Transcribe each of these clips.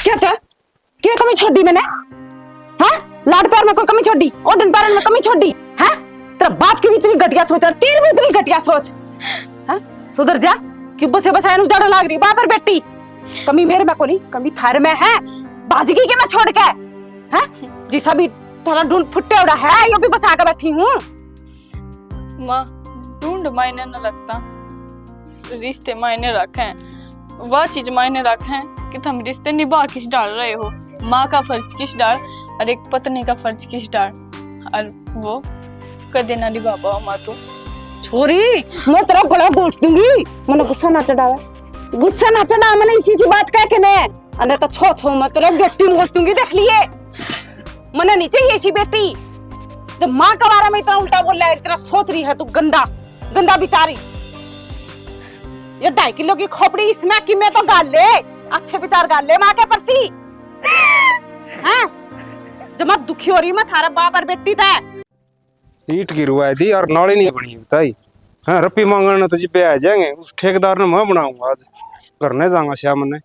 क्या था? क्या कमी छोड़ी मैंने? हाँ? लाड प्यार में कोई कमी छोड़ी? ओडन प्यार में कमी छोड़ी? हाँ? तेरा बाप की भी इतनी घटिया सोच है, तेरी भी इतनी घटिया सोच। हाँ? सुधर जा। क्यों बसे बसाए उजाड़ा लाग रही बापर बेटी? कमी मेरे में कोनी, कमी थारे में है। बाजगी के मैं छोड़ के। हाँ? जिसा भी तेरा ढूंढ फुट्टे उड़ा है, यो भी बसा के बैठी हूँ। माँ, ढूंढ मायने न रखता, रिश्ते मायने रखे। वह चीज मायने रखे कि तुम रिश्ते निभा किस डाल रहे हो। माँ का फर्ज किस डाल और एक पत्नी का फर्ज किस डाल, और वो कदे ना निभा पाओ माँ। तू छोरी, मैं तेरा बड़ा बोल दूंगी। मैंने गुस्सा ना चढ़ावे, गुस्सा ना चढ़ा। मैंने इसी बात कह के ने अने तो छो मैं तेरा गट्टी मोल दूंगी। देख लिए, मैंने नहीं चाहिए ऐसी बेटी। जब माँ के बारे में इतना उल्टा बोल रहा है, इतना सोच रही है तू। गंदा गंदा बिचारी। ये 2.5 किलो की खोपड़ी इसमें कि मैं तो गाल ले, अच्छे विचार गाल ले माँ के प्रति। हैं? जब मैं दुखी हो रही मैं थारा बाप और बेटी था। ईट गिरवाई दी और नाली नहीं बनी बताई। हाँ, रप्पी मांगने तो जी पे आ जाएंगे। उस ठेकेदार ने मैं बनाऊंगा आज, करने जाऊंगा शाम ने।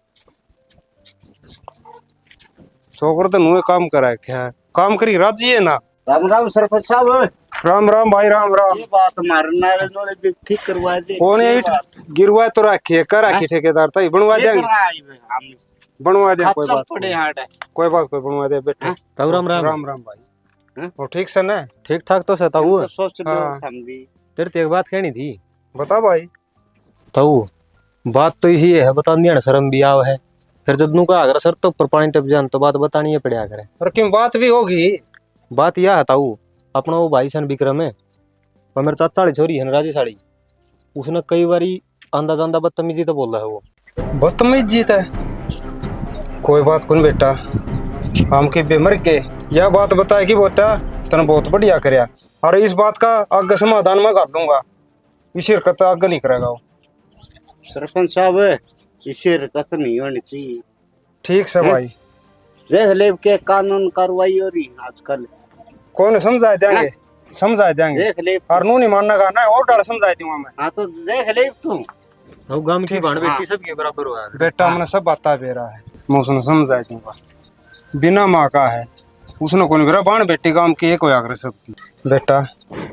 छोकर तो नुए काम करा क्या काम करी राजी है ना। राम राम सरपंच साहब। राम राम भाई, राम राम। ये बात मारना रे ठीक करवा दे। कौन ईट गिरवाए तो रखी कर रखी ठेकेदार ताई बनवा देंगे, बनवा दे। कोई बात कोई बात कोई बनवा दे बेटे। ताऊ राम राम। राम राम भाई। और ठीक से ना? ठीक ठाक तो ताऊ। हाँ। तेरे ते एक बात कहनी थी। बता भाई। ताऊ बात तो इसी है, बता दिया शर्म भी आव है। फिर जब नू का अगर सर तो ऊपर पानी टप जान तो बात बतानी है पड़िया करे। और क्यों बात भी होगी। बात यह है ताऊ, अपना वो भाई सन विक्रम है, और मेरे चाचा वाली छोरी है ना राजी साड़ी, उसने कई बारी आंदा जांदा बदतमीजी तो बोल रहा है वो। बदतमीज जीत है। कोई बात कौन बेटा, हम के बेमर के यह बात बताए कि बोता तने बहुत बढ़िया करया। और इस बात का आगे समाधान मैं कर दूंगा। इस हरकत आगे नहीं करेगा वो। सरपंच साहब इसे हरकत नहीं होनी चाहिए। ठीक से भाई। देख ले के कानून कार्रवाई हो रही आजकल। कौन समझा देंगे, समझा देंगे। देख ले और नू नहीं मानना का ना, और डर समझा दूंगा मैं। हाँ तो देख ले तू। ताऊ गांव की बाण बेटी हाँ। सब के बराबर हुआ है। बेटा मैंने सब बाता दे रहा है, मैं उसने समझा दूंगा। बिना माँ का है उसने कौन मेरा बाण बेटी गांव की एक होया करे सबकी। बेटा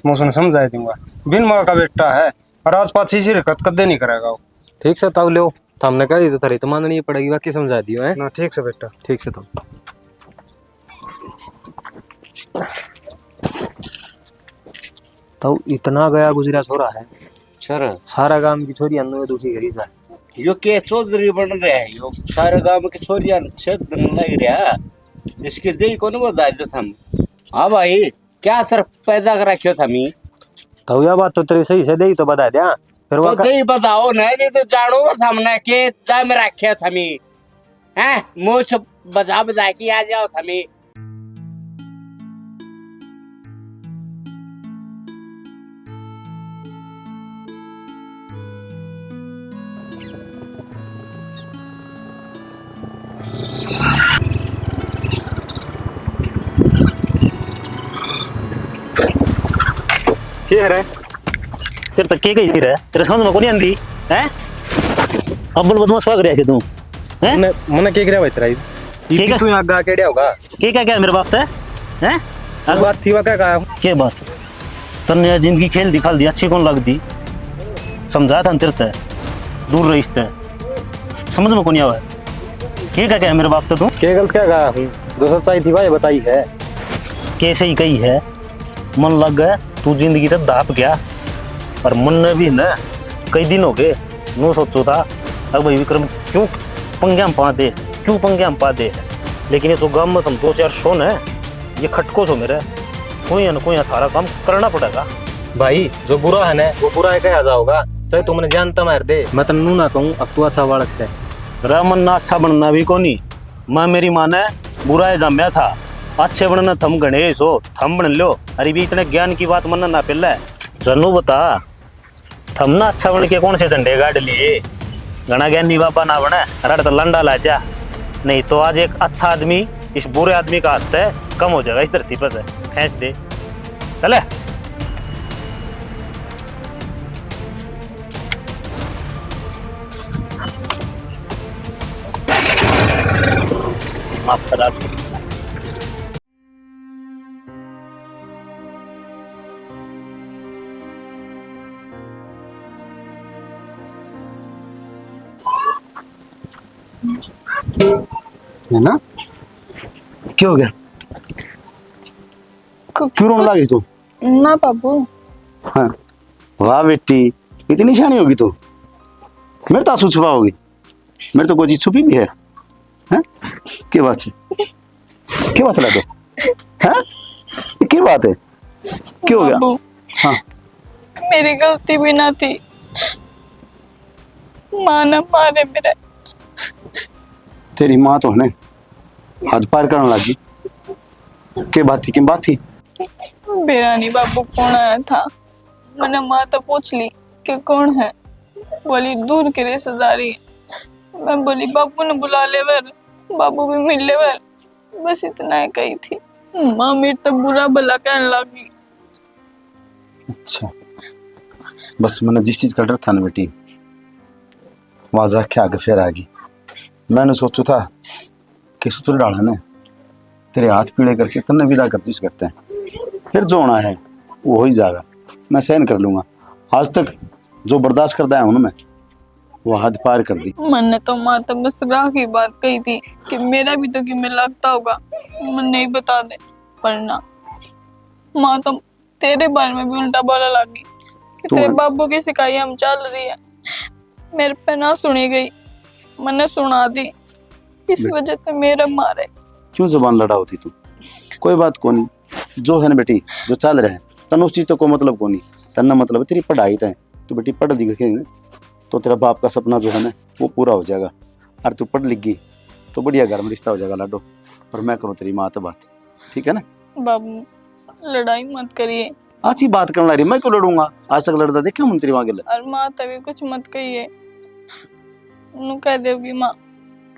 मैं उसने समझा दूंगा, बिन माँ का बेटा है और आज पास इसी हरकत कदे नहीं करेगा वो। ठीक से ताऊ लो, हमने कह दी तो थारी तो माननी पड़ेगी, बाकी समझा दियो है ना। ठीक से बेटा। ठीक से। तो इतना गया गुजरा छोरा है सर सारा गांव की छोरी अन्नो दुखी करी जा। यो के चौधरी बन रहा है, यो सारे गांव के छोरियां छेद लग रहा। इसके दे कौन बता दे हम। हाँ भाई क्या सर पैदा कर रखियो थमी। तो यह बात तो तेरी सही से दे तो बता दिया। फिर तो दे बताओ ना, ये तो जानो हमने के दम रखे थमी हैं। मुझ बजा बजा के आ जाओ थमी। के रे तेरे तक के कही रे, तेरे समझ में कोनी आंदी हैं। अब्बल बदमाश भाग रहा है तू हैं। मने के करे भाई तेरा ठीक है तू आगे आके डेया होगा के क्या मेरे बाप ते हैं। अब बात थी वा क्या कहा के बात तन्ने जिंदगी खेल दिखा दी, अच्छी कौन लगदी। समझा था तेरे ते दूर रहीस ते समझ में कोनी आवे। के क्या मेरे बाप ते तू के गलत क्या कहा जो सच्चाई थी भाई बताई है। कैसे ही कही है। मन लग गया तू जिंदगी तक दाप गया, और मन ने भी ना कई दिन हो गए नो सोचो था अब भाई विक्रम क्यों पंगे हम पा दे, क्यों पंगे हम पा दे। लेकिन ये तो गाँव में तुम 2-4 शोन है, ये खटको सो मेरे कोई न कोई थारा काम करना पड़ेगा। भाई जो बुरा है ना वो बुरा है क्या जाओगा, चाहे तुमने जानता मार दे। मैं तन्नू ना कहूँ अब तू अच्छा बालक से मन ना अच्छा बनना भी कोनी। माँ मेरी माँ ने बुरा है जम्या था, अच्छे बनना थम गणेश हो थम बन लो। अरे भी इतने ज्ञान की बात मन ना पहले रनू बता थम ना अच्छा बन के कौन से झंडे गाड़ लिए। घना ज्ञानी बाबा ना बने रड़ तो लंडा ला जा। नहीं तो आज एक अच्छा आदमी इस बुरे आदमी का हाथ है कम हो जाएगा इस धरती पर से। खींच दे चले। माफ करा दो। है ना? क्या हो गया? क्यों रोने लगी तू? ना बाबू। हाँ। वाह बेटी, इतनी शानी होगी तू। मेरे तो आंसू छुपाओगी। मेरे तो कोई चीज छुपी भी है। हैं? क्या बात है? क्या बात है? हैं? ये क्या बात है? क्या हो गया? बाबू, हाँ। मेरी गलती भी ना थी। माँ न मारे मेरे। तेरी माँ तो है ना, हद पार करने लगी। क्या बात थी? क्या बात थी? बेरानी बाबू कौन आया था? मैंने माँ तो पूछ ली कि कौन है। बोली दूर की रिश्तेदारी है। मैं बोली बाबू ने बुला ले वर, बाबू भी मिल ले वर। बस इतना ही कही थी। माँ मेरे तो बुरा भला कहने लगी। अच्छा, बस मैंने जिस चीज का डर था ना बेटी, वाजा क्या आगे फिर आ गई। मैंने सोचा था कि सुतरे डाला ने तेरे हाथ पीड़े करके तन्ने विदा कर दी करते हैं। फिर जो होना है वो हो ही जाएगा, मैं सहन कर लूंगा। आज तक जो बर्दाश्त करता है उन्होंने वो हद पार कर दी। मैंने तो माँ तो बस राह की बात कही थी कि मेरा भी तो कि में लगता होगा, मैं नहीं बता दे। पर ना, माँ तो तेरे बारे में भी उल्टा बोला लगी कि तो तेरे बाबू की शिकायत हम चल रही है। मेरे पे ना सुनी गई, मैंने सुना दी। इस वजह से मेरा मारे। क्यों जबान लड़ा होती तू? कोई बात को नहीं, जो है ना बेटी, जो चल रहा है तन उस चीज तो कोई मतलब को नहीं। तन्ना मतलब है तेरी पढ़ाई तय। तू बेटी पढ़ लिख के तो तेरा बाप का सपना जो है ना वो पूरा हो जाएगा। और तू पढ़ लिख गई तो बढ़िया घर में रिश्ता हो जाएगा लाडो। और मैं करूँ तेरी माँ तो बात, ठीक है ना? बाबू लड़ाई मत करिए। अच्छी बात करने रही, मैं क्यों लड़ूंगा? आज तक लड़ता देखा मन तेरी माँ के लिए। और माँ तभी कुछ मत कहिए। नु कह देगी माँ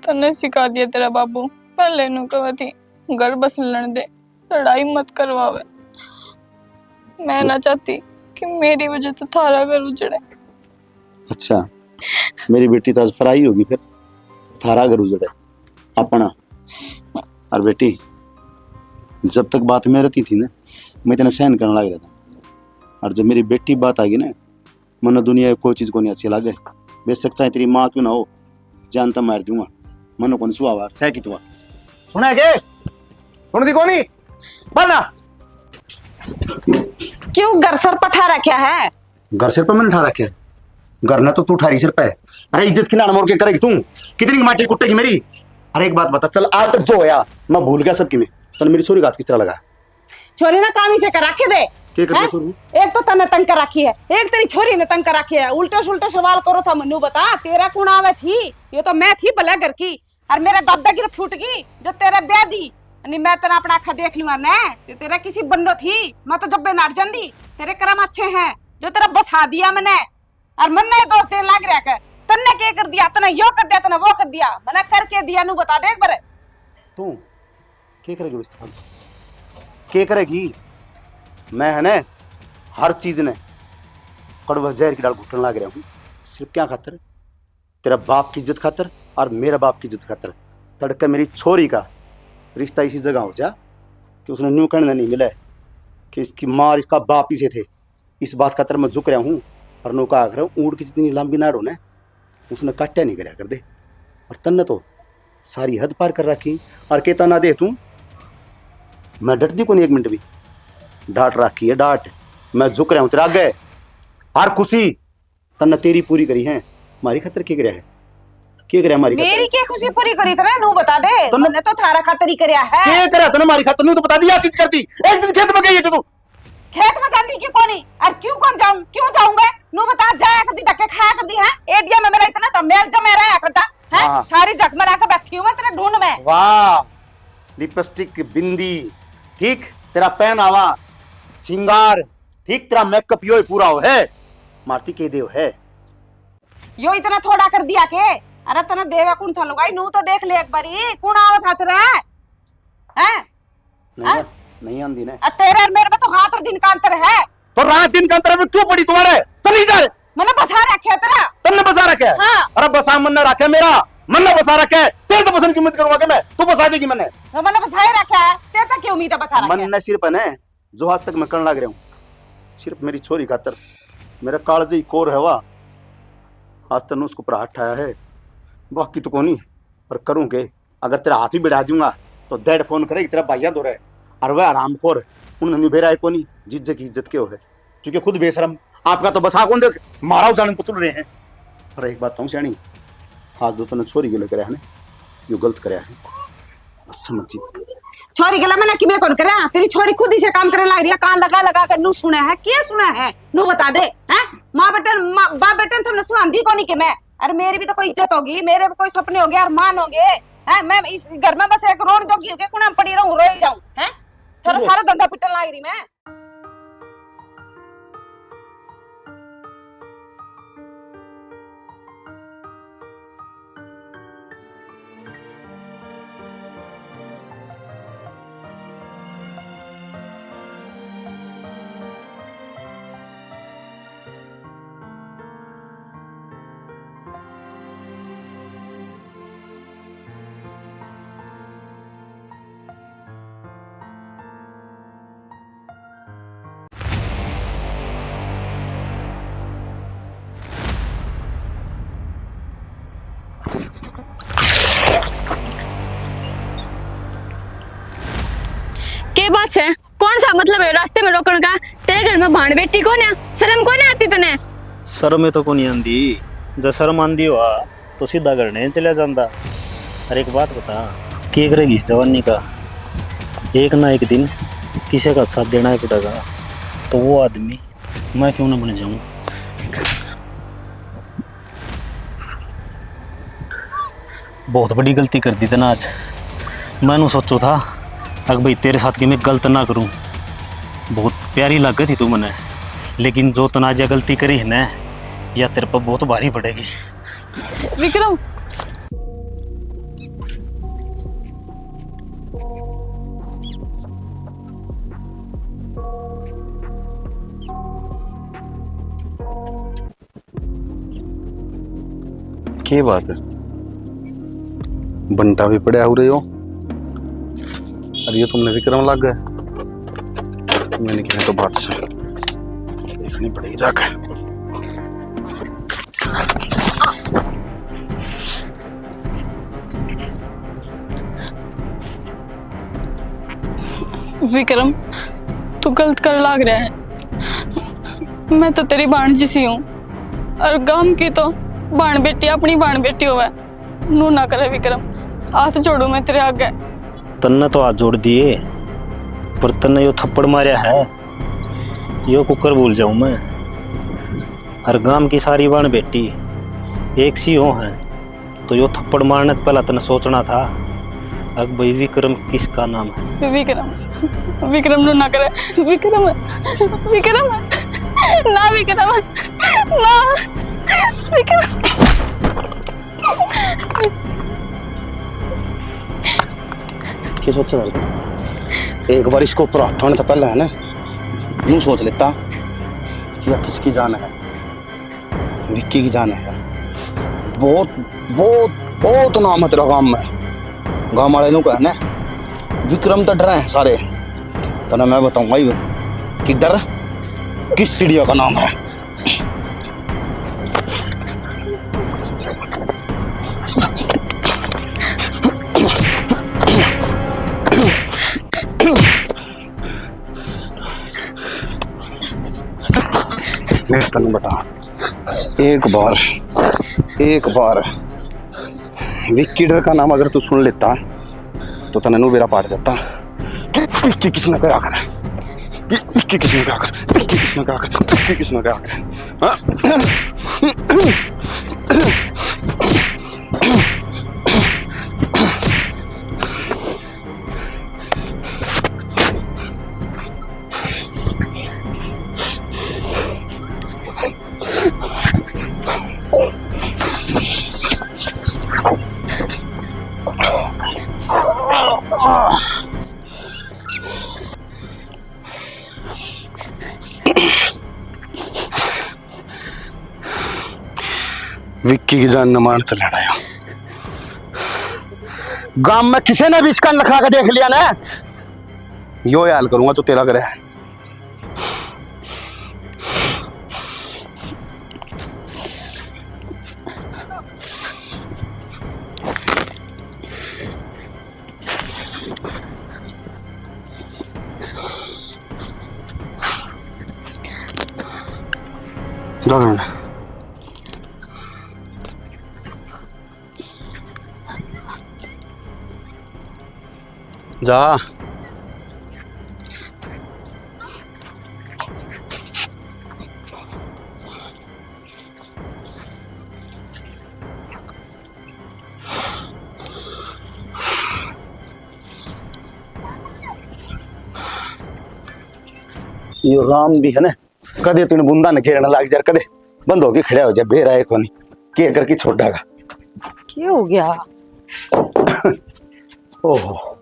तन्ने सिखा दिया तेरा बाबू। पहले नु कहा थी घर बस लड़ने दे, लड़ाई मत करवावे। मैं ना चाहती कि मेरी वजह से थारा घर उजड़े। अच्छा, मेरी बेटी तो आज पराई होगी, फिर थारा घर उजड़े अपना। और बेटी जब तक बात में रहती थी ना, मैं इतना सहन करने लग रहा था। और जब मेरी बेटी बात आ गई ना, मन दुनिया में कोई चीज को नहीं अच्छी लगे। बेशक चाहे तेरी माँ क्यों ना हो, जानता मार दूंगा। मन को सुहा सह की तुआ सुना के सुन दी कोनी बना क्यों घर सर पठा रखा है? घर सिर पे मैंने उठा रखे। घर ना तो तू उठारी सिर पे। अरे इज्जत की लाड़ मोड़ के करेगी तू? कितनी माटी कुटेगी मेरी? अरे एक बात बता, चल आज तक जो होया मैं भूल गया सबकी में। तन मेरी छोरी गात किस तरह लगा? छोरी ने काम ही से कर रखे दे। क्या कर हैं? छोरी? एक तो तने तंग कर रखी है, एक तेरी छोरी ने तंग कर रखी है। उल्टे सुल्टे सवाल करो था मनु बता, तेरा कौन आवे थी? ये तो मैं थी भला घर की। और मेरा दादा की तो फूट गई जो तेरे ब्याह दी। नहीं मैं तेरा अपना आखा देख लूंगा ना, तेरा किसी बंदो थी। मैं तो जब नाट जांदी। तेरे कर्म अच्छे हैं जो तेरा बसा दिया मैंने। और मन ने दोस्त देने लग रहा है। तन्ने क्या कर दिया? तने यो कर दिया, तने वो कर दिया। मैंने करके दिया नु बता दे एक बार। तू क्या करेगी रिश्ता? क्या करेगी? मैं है ना हर चीज ने कड़वा जहर की डाल घुटने लग रहा हूँ। सिर्फ क्या खातर? तेरा बाप की इज्जत खातर और मेरा बाप की इज्जत खातर। तड़का मेरी छोरी का रिश्ता इसी जगह हो जा कि उसने न्यू कहने नहीं मिला है कि इसकी माँ और इसका बाप ही से थे। इस बात खातर मैं झुक रहा हूँ और नौका आग रहा हूँ। ऊँट की जितनी लंबी नाड़ हो ना उसने काट्या नहीं कराया कर दे। और तन्ने तो सारी हद पार कर रखी। और कहता ना दे तू, मैं डरती को नहीं एक मिनट भी। डांट रखी है डांट। मैं झुक रहा हूँ तेरा आगे। हर खुशी तन्ने तेरी पूरी करी है। हमारी खतर क्या कराया है? क्या कराया हमारी खातिर? मेरी क्या खुशी पूरी करी तने नु बता दे। तन्ने- मैंने तो थारा खातिर ही करया है। क्या करा तूने हमारी खातर? नहीं तो बता दिया चीज करती। एक दिन खेत में गई है तू। खेत में जाती क्यों कोनी? और क्यों कौन जाऊं? क्यों जाऊंगा? नु बता, जाया करती धक्के खाया करती है। एडिया में मेरा इतना तो मेल जमे रहा करता है। हाँ। सारी जगमगा के बैठी हूं मैं तेरे ढूंढ में। वाह, लिपस्टिक, बिंदी, ठीक तेरा पहनावा, सिंगार, ठीक तेरा मेकअप यो ही पूरा हो है। मारती के देव है। यो इतना थोड़ा कर दिया के? अरे तने देवा कौन था लुगाई? नु तो देख ले एक बारी कौन आवत हाथ रे हैं? नहीं नहीं आंदी ने। और तेरे और मेरे में तो हाथ और दिन का अंतर है। तो रात दिन का अंतर में क्यों पड़ी तुम्हारे? चली जा। मैंने बसा रखा तेरा। तुमने बसा रखा है? हाँ। अरे बसा मन ने रखा मेरा। मन ना बसा रखा है, तेरे तो पसंद की उम्मीद करूंगा कि मैं, तू बसा देगी मैंने। तो मैंने बसाए रखा है, तेरे तक क्या उम्मीद है बसा रखा मन है? न सिर्फ है ना जो आज तक मैं करने लग रहा हूँ, सिर्फ मेरी छोरी खातर, मेरा कालज ही कोर है वह, आज तक उसको ऊपर हाथ आया है, बाकी तो कोनी पर करूँ के, अगर तेरा हाथ भी बढ़ा दूंगा तो डैड फोन करेगी तेरा भाइया दो रहे, और वह आराम खोर उन्हें निभेरा है कोनी, जिज्जे की इज्जत क्यों है, क्योंकि खुद बेशरम आपका तो बसा कौन देख मारा जाने पुतुल रहे हैं। पर एक बात कहूँ सियाणी, आज दोस्तों ने छोरी गिले कराया है, यो गलत कराया है, बस समझी। छोरी गला मैंने किमें कौन करे? तेरी छोरी खुद ही से काम करने लग रही है, कान लगा लगा कर नू सुना है, क्या सुना है नू बता दे। हैं माँ बेटन बाप बेटन तुमने सुनांदी कोनी के मैं, अरे मेरी भी तो कोई इज्जत होगी, मेरे भी कोई सपने होंगे, अरमान होंगे। हैं मैं इस घर में बस एक रोड जोगी होके कुना पड़ी रहूं, रोई जाऊं। हैं तेरा सारा धंधा पिटन लग रही मैं। के बात है? कौन सा मतलब है रास्ते में रोकने का? तेरे घर में भाण बेटी कौन है? शर्म कौन आती तने? शर्म तो को नहीं आंदी, जब शर्म आंदी हुआ तो सीधा घर नहीं चला जाता। अरे एक बात बता, क्या करेगी इस जवानी का? एक ना एक दिन किसी का साथ देना ही पड़ेगा, तो वो आदमी मैं क्यों ना बन जाऊं। बहुत बड़ी गलती कर दी तना आज। मैंने सोचो था अगर भाई तेरे साथ की मैं गलत ना करूं, बहुत प्यारी लग थी तू मने, लेकिन जो तनाजा गलती करी है ना, या तेरे पर बहुत भारी पड़ेगी। विक्रम क्या बात है, बंटा भी पड़ा हो रहे हो, अरे ये तुमने विक्रम लग गए, मैंने कहा तो बात से देखनी पड़ेगी जाकर। विक्रम तू गलत कर लाग रहा है, मैं तो तेरी भाणजी सी हूँ, और गांव की तो बाण बेटी अपनी बाण बेटी होवे। नू ना करे विक्रम, हाथ जोड़ू मैं तेरे आगे। तन्ने तो हाथ जोड़ दिए, पर तन्ने यो थप्पड़ मारा है, यो कुकर भूल जाऊं मैं। हर गांव की सारी बाण बेटी एक सी हो है, तो यो थप्पड़ मारने से पहला तन्ने सोचना था अब भाई विक्रम किसका नाम है। विक्रम विक्रम नू ना करे, विक्रम विक्रम ना, विक्रम ना, विक्रम। क्या सोचा था? एक बार इसको ऊपर हटाने से पहले है ना, यूं सोच लेता कि यह किसकी जान है, विक्की की जान है। बहुत बहुत बहुत नाम है तेरा गांव में, गांव वाले लोग है ना, विक्रम तो डरे हैं सारे, तो ना मैं बताऊंगा ही कि डर किस चिड़िया का नाम है। मैं तनु बता, एक बार विक्की डर का नाम अगर तू सुन लेता तो तनु बेरा पाट जाता। विक्की किसने कहा कर, विक्की किसने कहा कर, विक्की किसने कहा कर, विक्की किसने कहा कर। विक्की की जान न मान चले आया, गांव में किसी ने भी इसका नखरा के देख लिया ना, यो हाल करूंगा तो तेरा करे। जा ये राम भी है ना, कदे तूने बुंदा न खेलने लाग जा, कदे बंद होके खड़ा हो जा, बेरा है कोनी के करके छोड़ागा। क्या हो गया? ओहो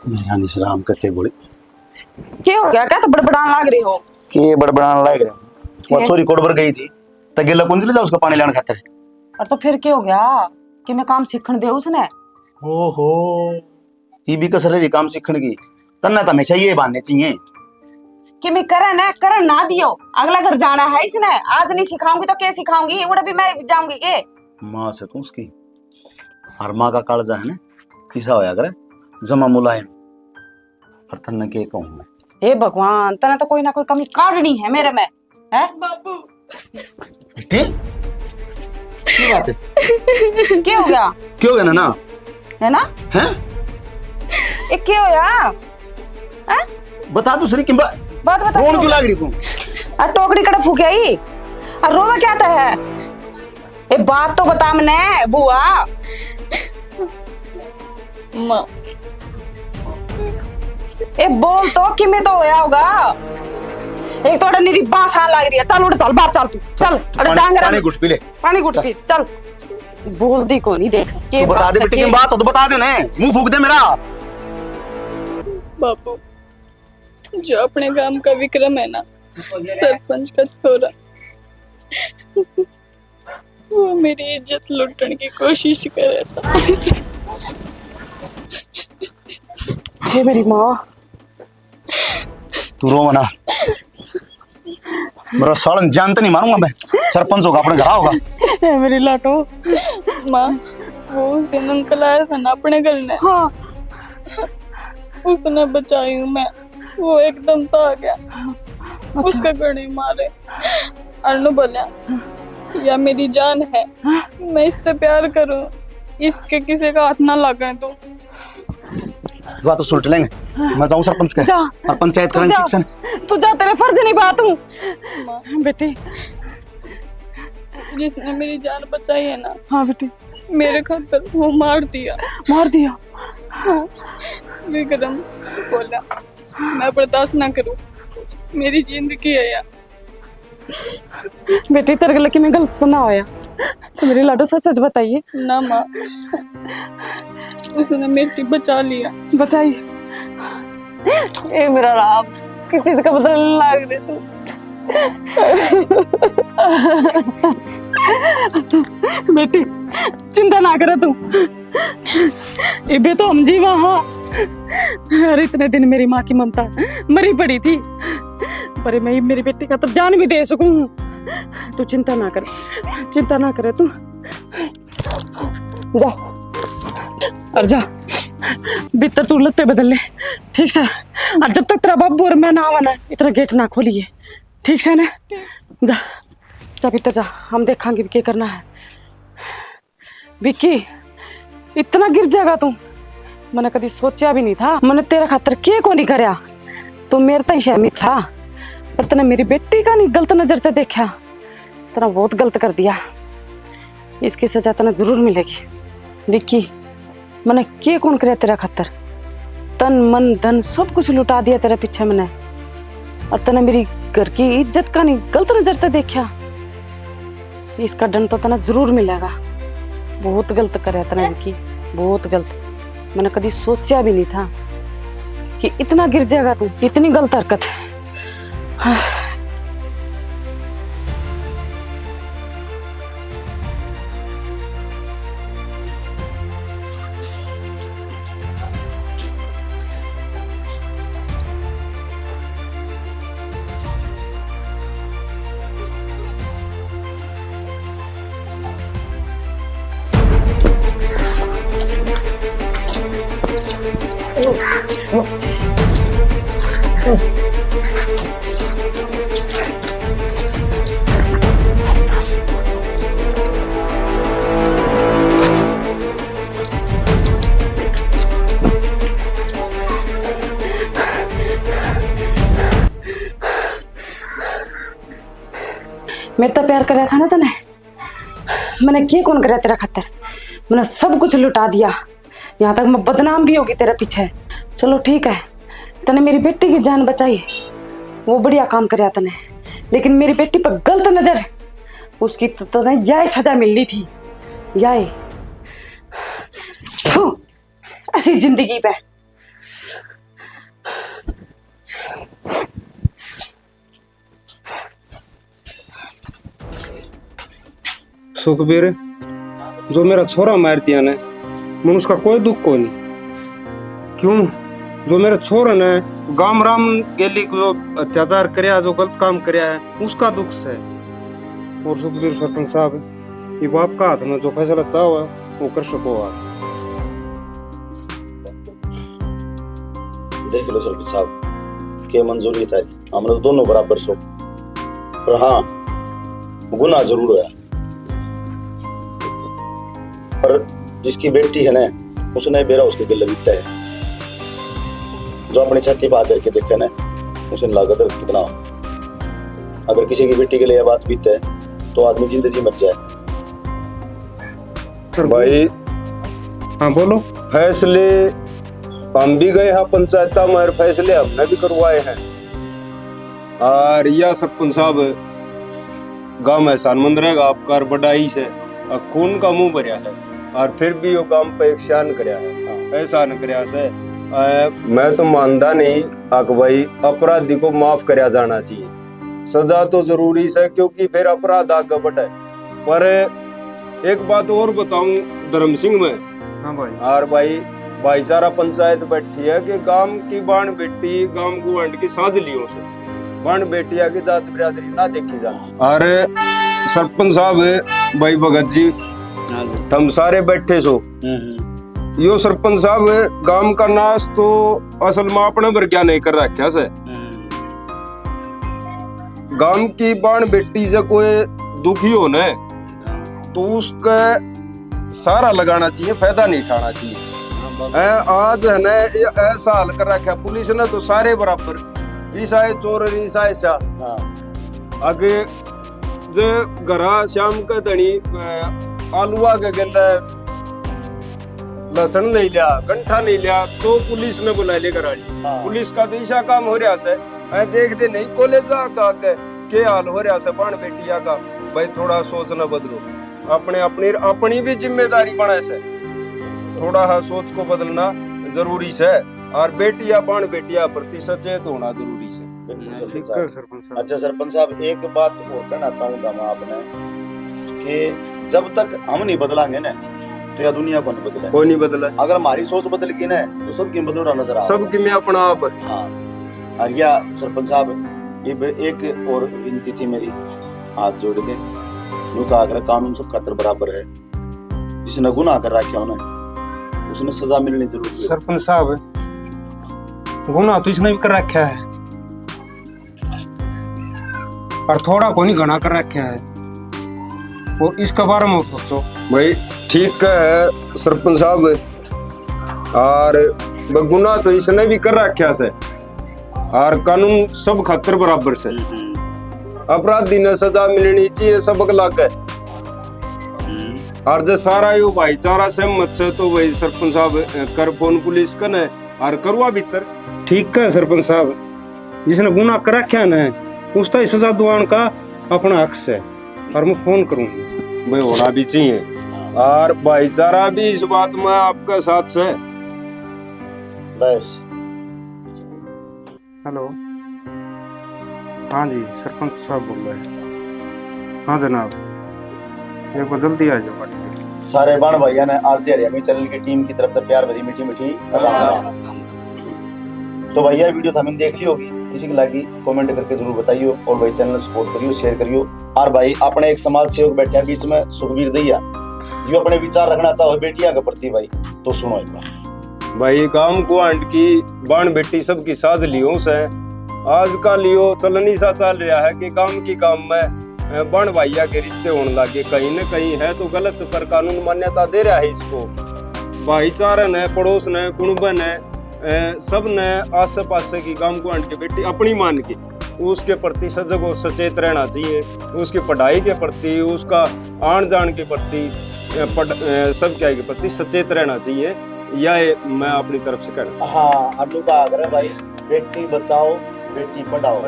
मेरा निशराम करके गोली क्या हो गया? क्या तो बड़बड़ाने लग रही हो? के बड़बड़ाने लग रहा। वो छोरी कोडबर गई थी तो गेला कुंज ले जा उसका पानी लाने खातिर। और तो फिर क्या हो गया कि मैं काम सीखने दे उसने? ओहो ये भी कसर है काम सीखने की, तन्ना तो हमेशा ये बांधने चाहिए कि मैं करन ना दियो, अगला घर जाना है इसने, आज नहीं सिखाऊंगी तो क्या सिखाऊंगी? उड़ा भी मैं जाऊंगी के? माँ से तू उसकी हर माँ का कालजा है ना, किसा होया करे जमा मुलायम, पर तन्ना के कहूँ मैं। हे भगवान, तने तो कोई ना कोई कमी काटनी है मेरे में, है? बाबू ठीक क्या बात है? क्या हो गया? क्यों गया ना है ना? हैं? ये क्या हो गया? हैं? बता तू सही किंबा बात बता। कौन क्यों लाग रही तू? आ टोकरी कड़ा फूके आई और रोवा क्या था है? ये बात तो बता मने बुआ। माँ ए बोल तो कि मैं तो होया होगा। एक तो निरी बांस आ लग रही है, चल उड़ चल बाहर चल, तू चल। अरे डांगरा पानी घुट पी ले, पानी घुट पी चल। बोल दी को नहीं देख तू बता दे बेटी की बात हो तो बता दे ना, मुंह फूक दे मेरा। बाबू जो अपने गांव का विक्रम है ना, सरपंच का छोरा, वो मेरी इज्जत लूटने की कोशिश कर रहा था। हे मेरी माँ, तू रो मना, मेरा सालन जान तो नहीं मारूंगा मैं, सरपंच होगा अपने घर होगा। हे मेरी लाटो। माँ वो उस दिन अंकल आया था ना अपने घर में, हाँ उसने बचाई हूँ मैं, वो एकदम तो आ गया। अच्छा। उसका गड़े मारे अनु बोला या मेरी जान है, मैं इससे प्यार करूं, इसके किसी का हाथ ना लगने दूं। वह तो सुलट लेंगे, मैं जाऊं सरपंच के और पंचायत करेंगे ठीक से। तू जा, तेरे फर्ज नहीं बात हूँ माँ बेटी। जिसने मेरी जान बचाई है ना, हाँ बेटी, मेरे खातर वो मार दिया। मार दिया? हाँ, विक्रम बोला मैं बर्दाश्त ना करूं, मेरी जिंदगी है यार। बेटी तेरे गले की मैं गलत सुना होया तो मेरी लाडो सच सच बताइए ना माँ, उसने मेरी बचा लिया। बचाई। ए मेरा राम, किसी से का बदलने लग रहे तू। बेटी चिंता ना करे तू, इबे तो हम जी वहाँ। अरे इतने दिन मेरी माँ की ममता मरी पड़ी थी, पर मैं मेरी बेटी का तो जान भी दे सकूं। तू चिंता ना कर, चिंता ना करे तू। जा और जा भीतर तू लत्ते बदल ले, ठीक से? और जब तक तेरा बाबू और मैं ना आवा ना, इतना गेट ना खोलिए, ठीक से ना? जा जा भीतर जा, हम देखेंगे क्या करना है। विक्की इतना गिर जाएगा तू, मैंने कभी सोचा भी नहीं था। मैंने तेरा खातर क्या को नहीं करया, तू मेरे तक शहमी था, पर तूने मेरी बेटी का नहीं गलत नजर से देखा, तेरा बहुत गलत कर दिया। इसकी सजा तेने जरूर मिलेगी। विक्की मैंने क्या कौन करे तेरा खातर, तन मन धन सब कुछ लुटा दिया तेरे पीछे मैंने, और तने मेरी घर की इज्जत का नहीं गलत नजर से देखा। इसका दंड तो तने जरूर मिलेगा। बहुत गलत करे तने विक्की, बहुत गलत। मैंने कभी सोचा भी नहीं था कि इतना गिर जाएगा तू, इतनी गलत हरकत। मेरे तो प्यार कराया था ना तने, मैंने किए कौन कराया तेरा खातर, मैंने सब कुछ लुटा दिया, यहाँ तक मैं बदनाम भी होगी तेरे पीछे। चलो ठीक है, तने मेरी बेटी की जान बचाई, वो बढ़िया काम कराया तने, लेकिन मेरी बेटी पर गलत नजर, उसकी तो तने यही सजा मिलनी थी, यही ऐसी जिंदगी पे। सुखबीर, जो मेरा छोरा मार दिया ने, मैं उसका कोई दुख को नहीं। क्यों? जो मेरे छोरा ने गाम राम गेली को जो अत्याचार करया, जो गलत काम करया है, उसका दुख से। और सुखबीर सरपंच साहब, ये बाप का हाथ में जो फैसला चाहो वो कर सको आप। देख लो सरपंच साहब, के मंजूरी था, हमने तो दोनों बराबर सो, पर हाँ गुनाह जरूर है। पर जिसकी बेटी है ना, उसने बेरा उसके गले बीतता है, जो अपनी छाती पर हाथ करके देखे ना, उसे लागत कितना। अगर किसी की बेटी के लिए यह बात बीतता है तो आदमी जिंदगी मर जाए। भाई हाँ बोलो। फैसले हम भी गए हैं पंचायत में, फैसले हमने भी करवाए हैं। और यह सरपंच साहब गांव में एहसान मंद रहेगा आपका बड़ाई से, खून का मुंह भरिया है, और फिर भी वो काम पे एक शान करया है, एहसान करया से। मैं तो मानता नहीं आक भाई, अपराधी को माफ करया जाना चाहिए, सजा तो जरूरी है, क्योंकि फिर अपराध आगे बढ़े। पर एक बात और बताऊं धर्म सिंह में, हाँ भाई, और भाईचारा पंचायत बैठी है कि गांव की बाण बेटी गांव गुवंड की साध लियो से, बाण बेटिया की जात बिरादरी ना देखी जाती। और सरपंच साहब भाई भगत जी, तुम सारे बैठे सो, यो सरपंच साहब गांव का नाश तो असल में अपने पर क्या नहीं कर रखा से। गांव की बाण बेटी से कोई दुखी हो न, तो उसका सारा लगाना चाहिए, फायदा नहीं उठाना चाहिए। आज है ना ऐसा हाल कर रखा पुलिस ने, तो सारे बराबर, ईसाई चोर ईसाई सा। आगे जो घरा शाम का धनी आलुआ के गले लहसुन नहीं लिया, गंठा नहीं लिया, तो पुलिस ने बुला ले कराड़ी। पुलिस का तो ऐसा काम हो रहा है, देखते नहीं कॉलेज आगे के हाल हो रहा है बाण बेटिया का। भाई थोड़ा सोचना बदलो, अपनी भी जिम्मेदारी बने से, थोड़ा हाँ सोच को बदलना जरूरी है, और बेटिया बाण बेटिया प्रति सचेत होना जरूरी है। अच्छा सरपंच साहब, एक बात और कहना चाहूंगा मैं आपने, कि जब तक हम नहीं बदलांगे ना, तो यह दुनिया को नहीं बदले, कोई नहीं बदला। अगर हमारी सोच बदल गई ना, तो सबकी बदलना नजर आ सबकी में अपना आप। हाँ, और या सरपंच साहब, ये एक और विनती थी मेरी, हाथ जोड़ के यूं कहा, अगर कानून सब खातर बराबर है, जिसने गुनाह कर रखा हो ना, उसने सजा मिलनी जरूरी है। सरपंच साहब, गुनाह तो इसने भी कर रखा है, और थोड़ा को नहीं घना कर रखा है, और इसके बारे में सोचो। भाई ठीक है सरपंच साहब, और गुनाह तो इसने भी कर रखा से, और कानून सब खातर बराबर से, अपराधी ने सजा मिलनी चाहिए, सबक लाग है। और जो सारा यो भाईचारा सहमत से, तो वही सरपंच साहब कर फोन पुलिस का न, और करवा भीतर। ठीक है सरपंच साहब, जिसने गुनाह कर रखा है उसका सजा दिवान का अपना हक है, और मैं फोन करूँ भाई होना भी चाहिए, और भाईचारा भी इस बात में आपका साथ से। बस हेलो, हाँ जी सरपंच साहब बोल रहे हैं। हाँ जनाब, एक बार जल्दी आ जाओ। सारे बाण भाइयों ने आरजे हरियाणवी चैनल की टीम की तरफ से प्यार भरी मीठी मीठी। तो भैया वीडियो हमने देख ली होगी, किसी की लगी कमेंट करके जरूर बताइयो, और भाई चैनल सपोर्ट करियो, शेयर करियो। और भाई अपने एक समाज सेवक बैठा बीच में, सुखबीर दैया, जो अपने विचार रखना चाहो बेटिया के प्रति भाई, तो सुनो एक बार। भाई काम को आंट की बाण बेटी सबकी साध लियो से आज का लियो चलनी सा चल रहा है कि काम की काम में बाण भाइया के रिश्ते होने लगे। कहीं न कहीं है तो गलत, पर कानून मान्यता दे रहा है इसको। भाईचारा ने, पड़ोस ने, कुणबन ने, सब ने आस पास की गांव को आंट की बेटी अपनी मान के उसके प्रति सजग और सचेत रहना चाहिए। उसकी पढ़ाई के प्रति, उसका आन जान के प्रति, सब क्या के प्रति सचेत रहना चाहिए। यह मैं अपनी तरफ से कहना। हाँ, अन्नू का आग्रह भाई, बेटी बचाओ बेटी पढ़ाओ।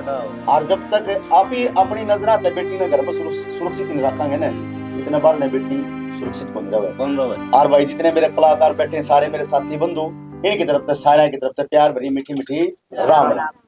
और जब तक आप ही अपनी नजर से बेटी ने घर पर सुरक्षित नहीं रखेंगे ना, इतने बार ने बेटी सुरक्षित बन रहे। और भाई जितने मेरे कलाकार बैठे हैं, सारे मेरे साथी बंधु, इनकी तरफ से, सारे की तरफ से प्यार भरी मीठी मीठी राम राम।